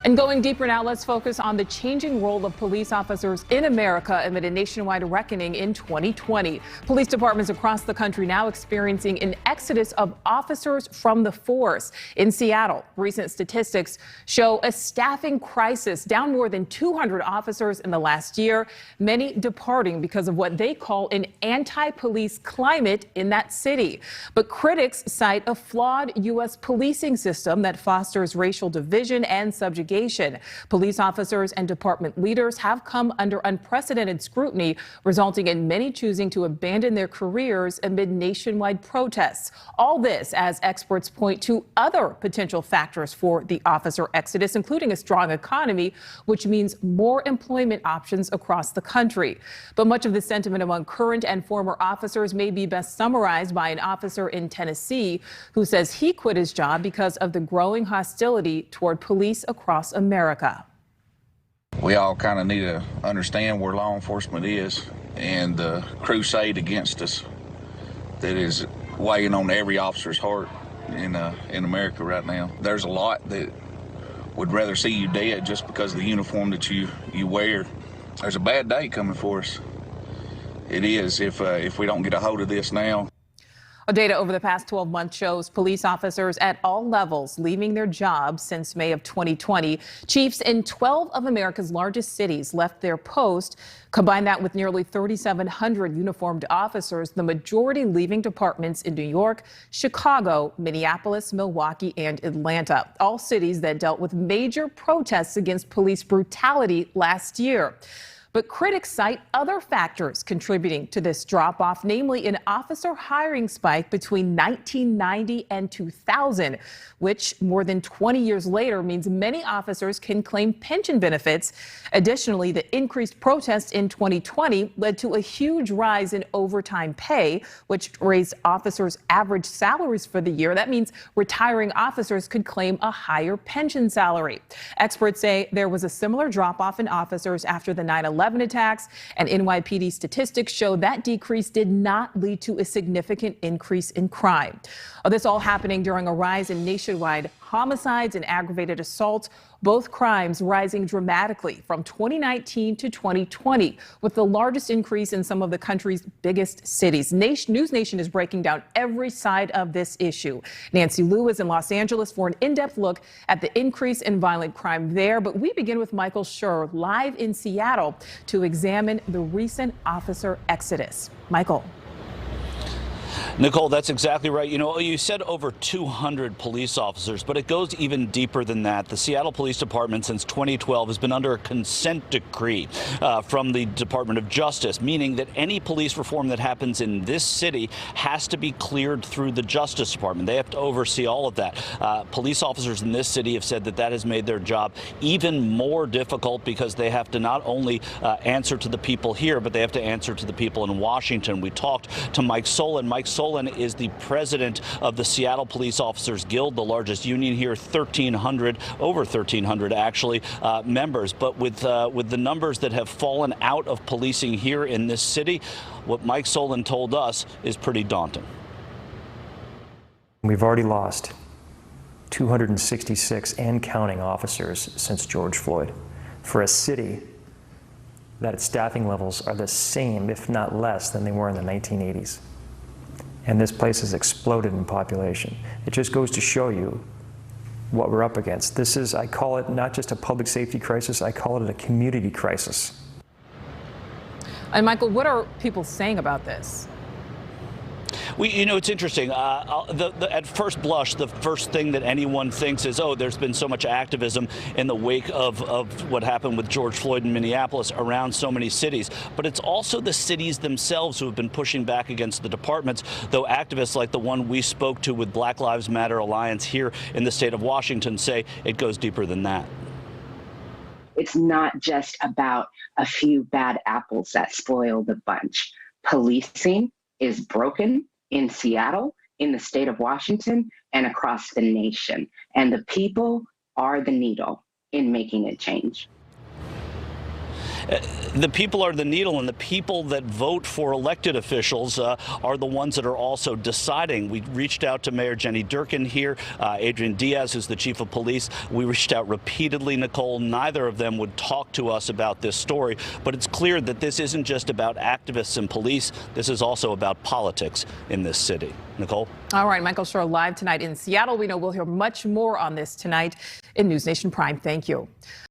And going deeper now, let's focus on the changing role of police officers in America amid a nationwide reckoning in 2020. Police departments across the country now experiencing an exodus of officers from the force. In Seattle, recent statistics show a staffing crisis, down more than 200 officers in the last year, many departing because of what they call an anti-police climate in that city. But critics cite a flawed U.S. policing system that fosters racial division and subjugation. Police officers and department leaders have come under unprecedented scrutiny, resulting in many choosing to abandon their careers amid nationwide protests. All this as experts point to other potential factors for the officer exodus, including a strong economy, which means more employment options across the country. But much of the sentiment among current and former officers may be best summarized by an officer in Tennessee who says he quit his job because of the growing hostility toward police across America. We all kind of need to understand where law enforcement is and the crusade against us that is weighing on every officer's heart in America right now. There's a lot that would rather see you dead just because of the uniform that you wear. There's a bad day coming for us. It is if we don't get a hold of this now. Data over the past 12 months shows police officers at all levels leaving their jobs since May of 2020. Chiefs in 12 of America's largest cities left their post. Combine that with nearly 3,700 uniformed officers, the majority leaving departments in New York, Chicago, Minneapolis, Milwaukee, and Atlanta, all cities that dealt with major protests against police brutality last year. But critics cite other factors contributing to this drop-off, namely an officer hiring spike between 1990 and 2000, which more than 20 years later means many officers can claim pension benefits. Additionally, the increased protests in 2020 led to a huge rise in overtime pay, which raised officers' average salaries for the year. That means retiring officers could claim a higher pension salary. Experts say there was a similar drop-off in officers after the 9/11 attacks, and NYPD statistics show that decrease did not lead to a significant increase in crime. This all happening during a rise in nationwide homicides and aggravated assaults, both crimes rising dramatically from 2019 to 2020, with the largest increase in some of the country's biggest cities. NewsNation is breaking down every side of this issue. Nancy Liu is in Los Angeles for an in-depth look at the increase in violent crime there. But we begin with Michael Schur live in Seattle to examine the recent officer exodus. Michael. Nicole, that's exactly right. You know, you said over 200 police officers, but it goes even deeper than that. The Seattle Police Department since 2012 has been under a consent decree from the Department of Justice, meaning that any police reform that happens in this city has to be cleared through the Justice Department. They have to oversee all of that. Police officers in this city have said that that has made their job even more difficult because they have to not only answer to the people here, but they have to answer to the people in Washington. We talked to Mike Solon. Mike Solon is the president of the Seattle Police Officers Guild, the largest union here, over 1,300 actually, members. But with the numbers that have fallen out of policing here in this city, what Mike Solon told us is pretty daunting. We've already lost 266 and counting officers since George Floyd, for a city that its staffing levels are the same, if not less, than they were in the 1980s. And this place has exploded in population. It just goes to show you what we're up against. This is, I call it not just a public safety crisis, I call it a community crisis. And Michael, what are people saying about this? You know, it's interesting. At first blush, the first thing that anyone thinks is, oh, there's been so much activism in the wake of what happened with George Floyd in Minneapolis around so many cities. But it's also the cities themselves who have been pushing back against the departments, though activists like the one we spoke to with Black Lives Matter Alliance here in the state of Washington say it goes deeper than that. It's not just about a few bad apples that spoil the bunch. Policing is broken in Seattle, in the state of Washington, and across the nation. And the people are the needle in making it change. The people are the needle, and the people that vote for elected officials are the ones that are also deciding. We reached out to Mayor Jenny Durkin here, Adrian Diaz, who's the chief of police. We reached out repeatedly, Nicole. Neither of them would talk to us about this story, but it's clear that this isn't just about activists and police. This is also about politics in this city. Nicole? All right, Michael Schur live tonight in Seattle. We know we'll hear much more on this tonight in NewsNation Prime. Thank you.